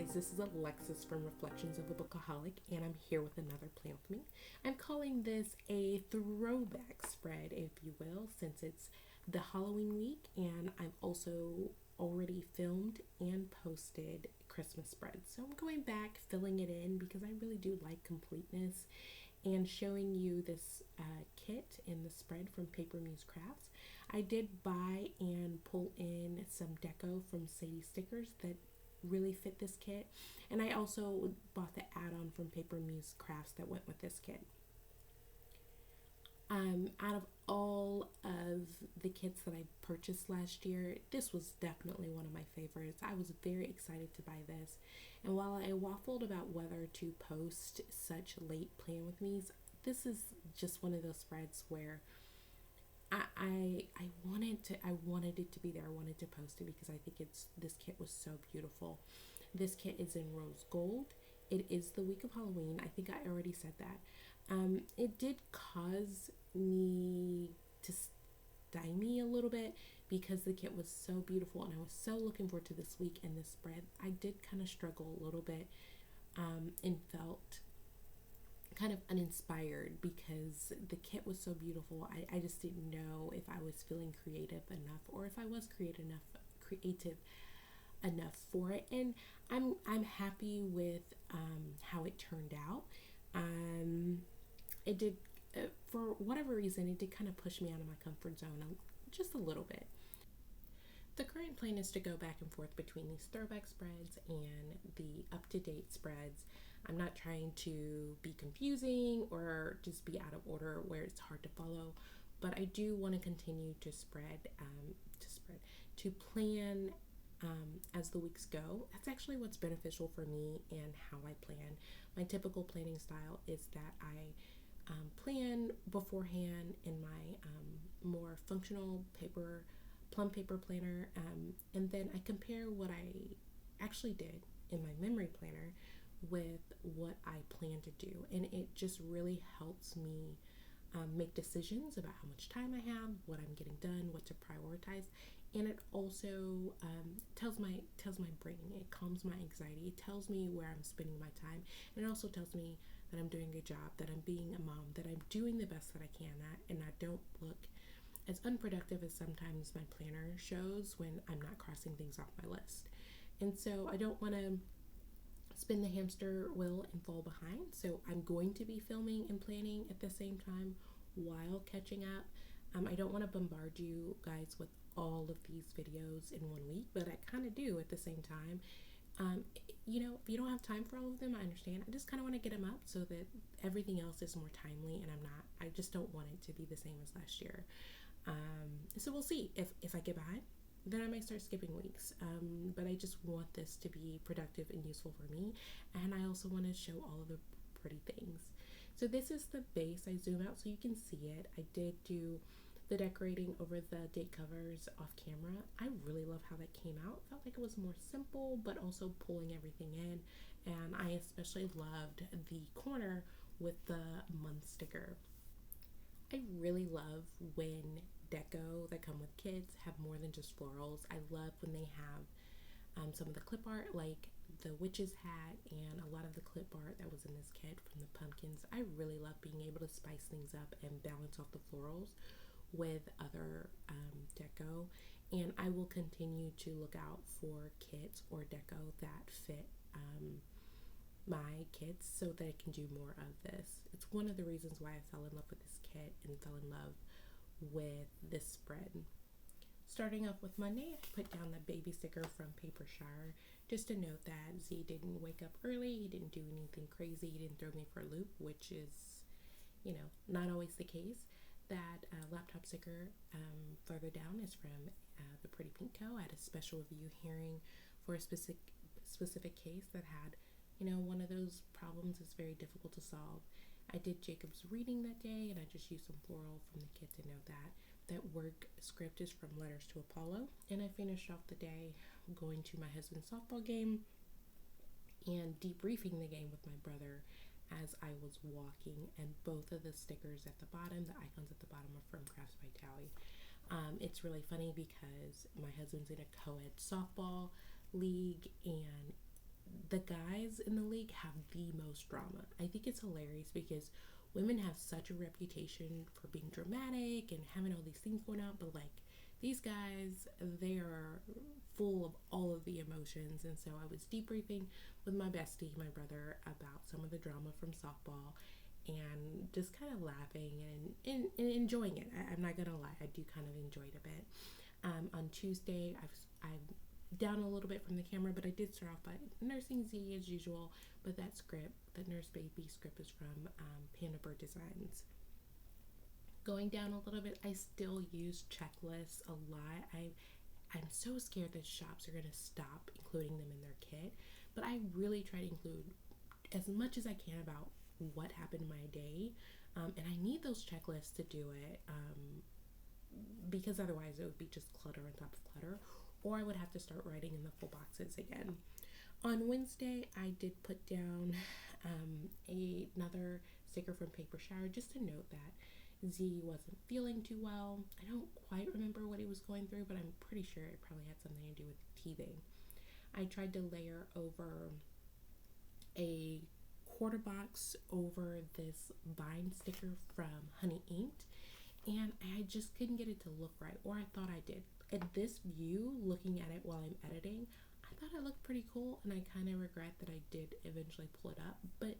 guys, this is Alexis from Reflections of a Bookaholic, and I'm here with another plan with me. I'm calling this a throwback spread, if you will, since it's the Halloween week, and I've also already filmed and posted Christmas spreads. So I'm going back, filling it in because I really do like completeness and showing you this kit in the spread from Paper Muse Crafts. I did buy and pull in some deco from Sadie Stickers that really fit this kit, and I also bought the add-on from Paper Muse Crafts that went with this kit. Out of all of the kits that I purchased last year, this was definitely one of my favorites. I was very excited to buy this, and while I waffled about whether to post such late plan with me's, this is just one of those spreads where I wanted it to be there. I wanted to post it because I think this kit was so beautiful. This kit is in rose gold. It is the week of Halloween. I think I already said that. It did cause me to stymie a little bit because the kit was so beautiful and I was so looking forward to this week and this spread. I did kind of struggle a little bit and felt kind of uninspired because the kit was so beautiful. I just didn't know if I was feeling creative enough or if I was creative enough for it, and I'm happy with how it turned out. It did for whatever reason it did kind of push me out of my comfort zone just a little bit. The current plan is to go back and forth between these throwback spreads and the up-to-date spreads. I'm not trying to be confusing or just be out of order where it's hard to follow, but I do want to continue to plan as the weeks go. That's actually what's beneficial for me and how I plan. My typical planning style is that I plan beforehand in my more functional plum paper planner, and then I compare what I actually did in my memory planner with what I plan to do, and it just really helps me make decisions about how much time I have, what I'm getting done, what to prioritize, and it also tells my brain, it calms my anxiety, it tells me where I'm spending my time, and it also tells me that I'm doing a good job, that I'm being a mom, that I'm doing the best that I can, and I don't look as unproductive as sometimes my planner shows when I'm not crossing things off my list. And so I don't want to spin the hamster wheel and fall behind. So I'm going to be filming and planning at the same time while catching up. I don't want to bombard you guys with all of these videos in 1 week, but I kind of do at the same time. If you don't have time for all of them, I understand. I just kind of want to get them up so that everything else is more timely, and I just don't want it to be the same as last year. So we'll see. If I get behind, then I might start skipping weeks. But I just want this to be productive and useful for me. And I also want to show all of the pretty things. So this is the base. I zoom out so you can see it. I did do the decorating over the date covers off camera. I really love how that came out. Felt like it was more simple, but also pulling everything in. And I especially loved the corner with the month sticker. I really love when deco that come with kits have more than just florals. I love when they have some of the clip art, like the witch's hat and a lot of the clip art that was in this kit from the pumpkins. I really love being able to spice things up and balance off the florals with other deco, and I will continue to look out for kits or deco that fit my kits so that I can do more of this. It's one of the reasons why I fell in love with this kit and fell in love with this spread. Starting off with Monday, I put down the baby sticker from Paper Shower. Just to note that Z didn't wake up early, he didn't do anything crazy, he didn't throw me for a loop, which is, not always the case. That laptop sticker further down is from the Pretty Pink Co. I had a special review hearing for a specific case that had, one of those problems is very difficult to solve. I did Jacob's reading that day, and I just used some floral from the kit to note that. That work script is from Letters to Apollo, and I finished off the day going to my husband's softball game and debriefing the game with my brother as I was walking, and both of the stickers at the bottom, the icons at the bottom, are from Crafts by Towie. It's really funny because my husband's in a co-ed softball league, and the guys in the league have the most drama. I think it's hilarious because women have such a reputation for being dramatic and having all these things going out, but like these guys, they are full of all of the emotions. And so I was debriefing with my bestie, my brother, about some of the drama from softball and just kind of laughing and enjoying it. I'm not gonna lie, I do kind of enjoy it a bit. On Tuesday, I'm down a little bit from the camera, but I did start off by nursing Z as usual. But that script, the Nurse Baby script, is from Panda Bird Designs. Going down a little bit, I still use checklists a lot. I'm so scared that shops are gonna stop including them in their kit, but I really try to include as much as I can about what happened in my day, and I need those checklists to do it, because otherwise it would be just clutter on top of clutter, or I would have to start writing in the full boxes again. On Wednesday, I did put down another sticker from Paper Shower just to note that Z wasn't feeling too well. I don't quite remember what he was going through, but I'm pretty sure it probably had something to do with teething. I tried to layer over a quarter box over this bind sticker from Honey Inked, and I just couldn't get it to look right, or I thought I did. At this view, looking at it while I'm editing, I thought it looked pretty cool, and I kind of regret that I did eventually pull it up, but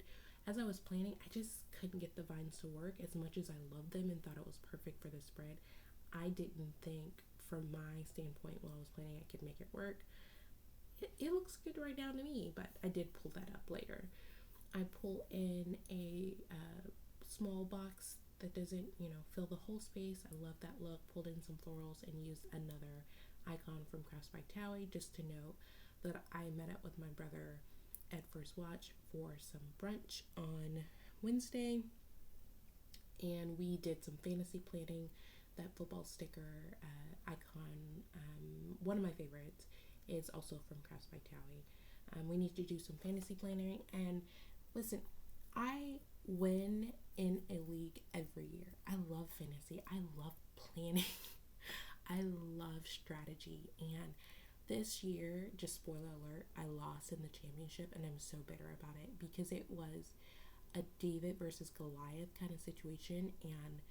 as I was planning, I just couldn't get the vines to work. As much as I loved them and thought it was perfect for the spread, I didn't think from my standpoint while I was planning I could make it work. It looks good right now to me, but I did pull that up later. I pull in a small box that doesn't, fill the whole space. I love that look. Pulled in some florals and used another icon from Crafts by Towie just to note that I met up with my brother at First Watch for some brunch on Wednesday, and we did some fantasy planning. That football sticker icon, one of my favorites, is also from Crafts by Towie. We need to do some fantasy planning, and listen, I win in a league every year. I love fantasy. I love planning. I love strategy, and this year, just spoiler alert, I lost in the championship, and I'm so bitter about it because it was a David versus Goliath kind of situation, and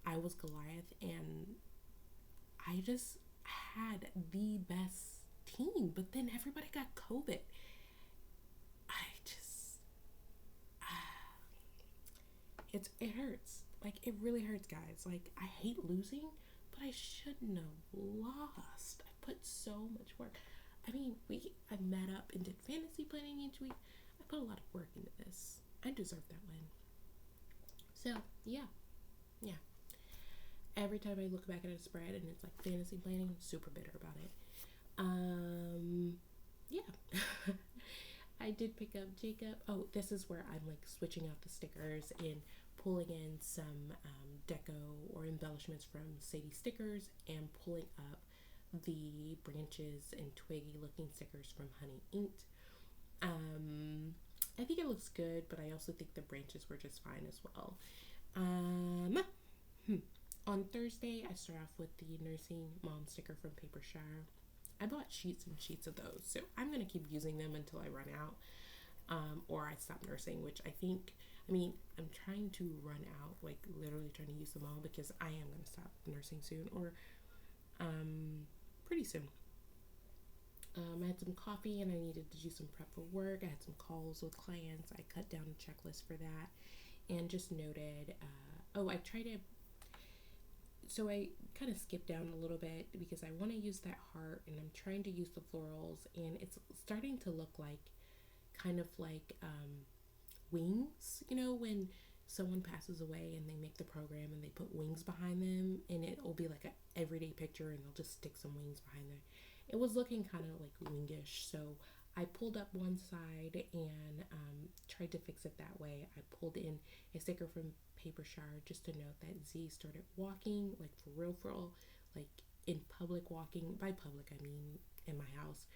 I was Goliath, and I just had the best team, but then everybody got COVID. It hurts. Like, it really hurts, guys. Like, I hate losing, but I shouldn't have lost. I put so much work. I mean, I met up and did fantasy planning each week. I put a lot of work into this. I deserve that win. So, yeah. Every time I look back at a spread and it's like fantasy planning, I'm super bitter about it. Yeah. I did pick up Jacob. Oh, this is where I'm like switching out the stickers and pulling in some deco or embellishments from Sadie Stickers and pulling up the branches and twiggy looking stickers from Honey Inked. I think it looks good, but I also think the branches were just fine as well. On Thursday, I start off with the Nursing Mom sticker from Paper Shower. I bought sheets and sheets of those, so I'm going to keep using them until I run out, or I stop nursing, which I'm trying to run out, like literally trying to use them all because I am going to stop nursing soon, or pretty soon. I had some coffee and I needed to do some prep for work. I had some calls with clients. I cut down a checklist for that and just noted, so I kind of skipped down a little bit because I want to use that heart and I'm trying to use the florals, and it's starting to look like kind of like wings, when someone passes away and they make the program and they put wings behind them, and it will be like an everyday picture and they'll just stick some wings behind there. It was looking kind of like wingish, so I pulled up one side and tried to fix it that way. I pulled in a sticker from Paper Shower just to note that Z started walking, like for real, like in public walking. By public, I mean in my house.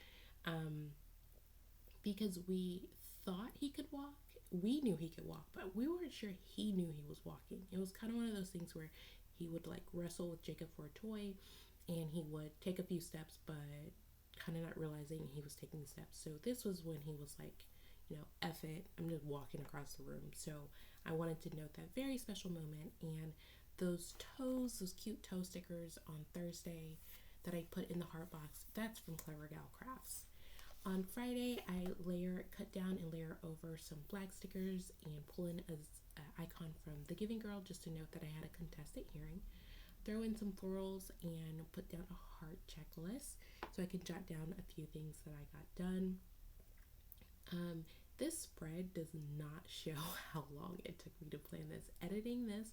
Because we thought he could walk. We knew he could walk, but we weren't sure he knew he was walking. It was kind of one of those things where he would like wrestle with Jacob for a toy, and he would take a few steps, but kind of not realizing he was taking the steps. So this was when he was like, F it, I'm just walking across the room. So I wanted to note that very special moment. And those cute toe stickers on Thursday that I put in the heart box, that's from Clever Gal Crafts. On Friday, I cut down and layer over some flag stickers and pull in an icon from The Giving Girl just to note that I had a contested hearing. Throw in some florals and put down a heart checklist so I can jot down a few things that I got done. This spread does not show how long it took me to plan this. Editing this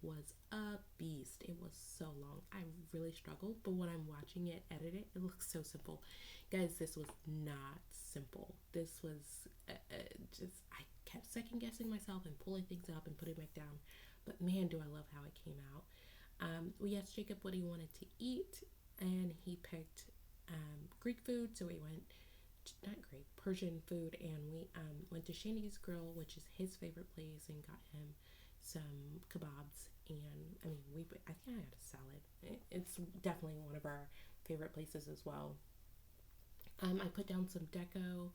was a beast. It was so long. I really struggled, but when I'm watching it edited, it looks so simple. Guys, this was not simple. This was I kept second guessing myself and pulling things up and putting back down. But man, do I love how it came out. We asked Jacob what he wanted to eat, and he picked Greek food, so we went not Greek, Persian food, and we went to Shandy's Grill, which is his favorite place, and got him some kebabs. And I think I got a salad. It's definitely one of our favorite places as well. I put down some deco.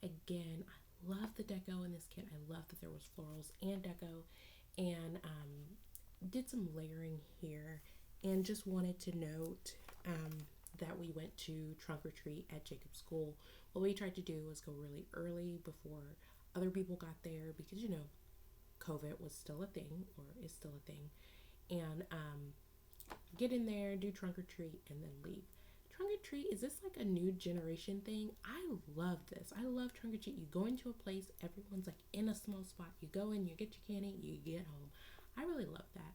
Again, I love the deco in this kit. I love that there was florals and deco, and did some layering here, and just wanted to note that we went to trunk or treat at Jacob's school. What we tried to do was go really early before other people got there because COVID was still a thing, or is still a thing, and get in there, do trunk or treat, and then leave. Trunk or treat, is this like a new generation thing? I love this. I love trunk or treat. You go into a place, everyone's like in a small spot. You go in, you get your candy, you get home. I really love that.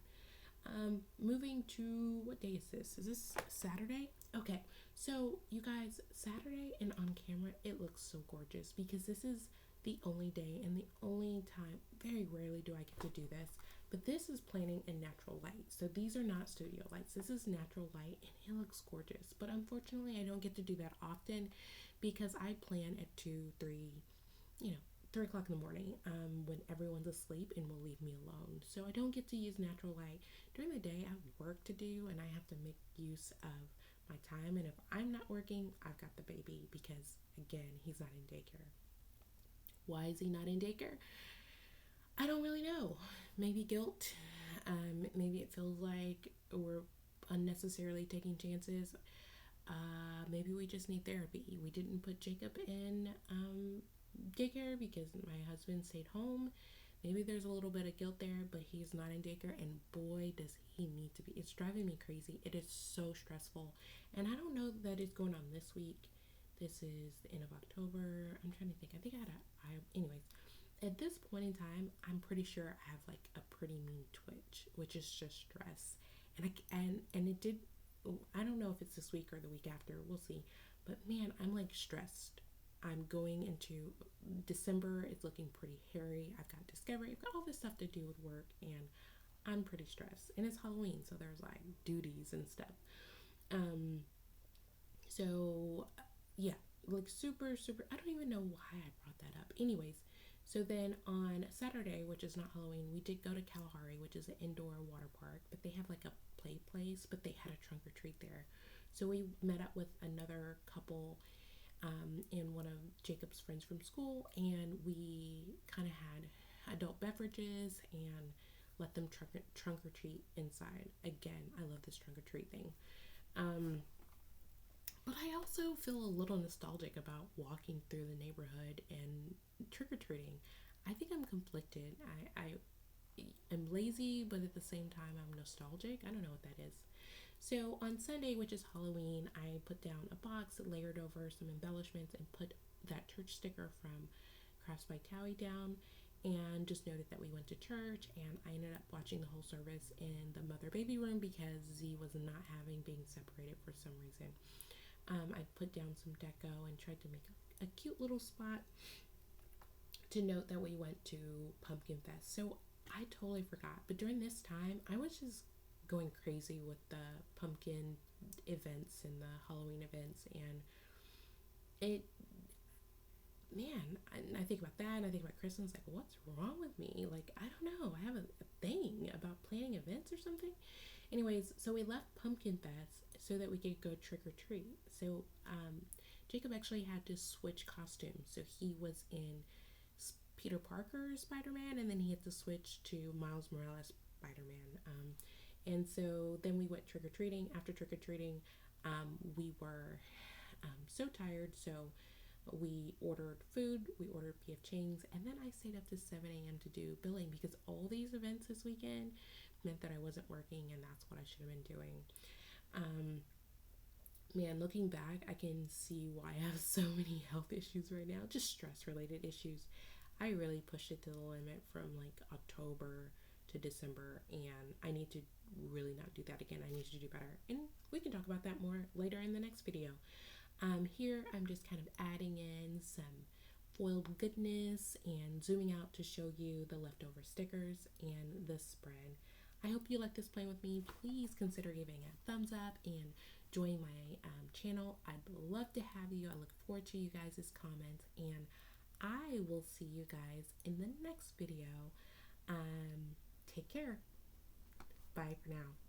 Moving to, what day is this? Is this Saturday? Okay, so you guys, Saturday and on camera, it looks so gorgeous because this is the only day and the only time, very rarely do I get to do this, but this is planning in natural light. So these are not studio lights. This is natural light and it looks gorgeous. But unfortunately, I don't get to do that often because I plan at 2, 3, 3 o'clock in the morning when everyone's asleep and will leave me alone. So I don't get to use natural light. During the day, I have work to do and I have to make use of my time. And if I'm not working, I've got the baby because, again, he's not in daycare. Why is he not in daycare? I don't really know. Maybe guilt. Maybe it feels like we're unnecessarily taking chances. Maybe we just need therapy. We didn't put Jacob in daycare because my husband stayed home. Maybe there's a little bit of guilt there, but he's not in daycare, and boy does he need to be. It's driving me crazy. It is so stressful, and I don't know that it's going on this week. This is the end of October. I'm trying to think. I think anyways, at this point in time, I'm pretty sure I have like a pretty mean twitch, which is just stress. And it did, I don't know if it's this week or the week after, we'll see. But man, I'm like stressed. I'm going into December. It's looking pretty hairy. I've got Discovery. I've got all this stuff to do with work, and I'm pretty stressed. And it's Halloween, so there's like duties and stuff. So yeah, like super, I don't even know why I brought that up. Anyways, so then on Saturday, which is not Halloween, we did go to Kalahari, which is an indoor water park, but they have like a play place, but they had a trunk or treat there. So we met up with another couple and one of Jacob's friends from school, and we kind of had adult beverages and let them trunk or treat inside. Again, I love this trunk or treat thing. But I also feel a little nostalgic about walking through the neighborhood and trick-or-treating. I think I'm conflicted. I'm lazy, but at the same time, I'm nostalgic. I don't know what that is. So on Sunday, which is Halloween, I put down a box, layered over some embellishments, and put that church sticker from Crafts by Towie down, and just noted that we went to church, and I ended up watching the whole service in the mother-baby room because Z was not having being separated for some reason. I put down some deco and tried to make a cute little spot to note that we went to Pumpkin Fest. So I totally forgot, but during this time, I was just going crazy with the pumpkin events and the Halloween events, and I think about that, and I think about Christmas, like, what's wrong with me? Like, I don't know, I have a thing about planning events or something. Anyways, so we left Pumpkin Fest so that we could go trick or treat. So Jacob actually had to switch costumes. So he was in Peter Parker Spider-Man, and then he had to switch to Miles Morales Spider-Man. And so then we went trick-or-treating. After trick-or-treating, we were so tired, so we ordered food, we ordered PF Chang's, and then I stayed up to 7 a.m. to do billing because all these events this weekend meant that I wasn't working, and that's what I should have been doing. Man, looking back, I can see why I have so many health issues right now, just stress related issues. I really pushed it to the limit from like October to December, and I need to really not do that again. I need to do better, and we can talk about that more later in the next video. Here I'm just kind of adding in some foiled goodness and zooming out to show you the leftover stickers and the spread. I hope you like this plan with me. Please consider giving a thumbs up and join my channel. I'd love to have you. I look forward to you guys' comments, and I will see you guys in the next video. Take care. Bye for now.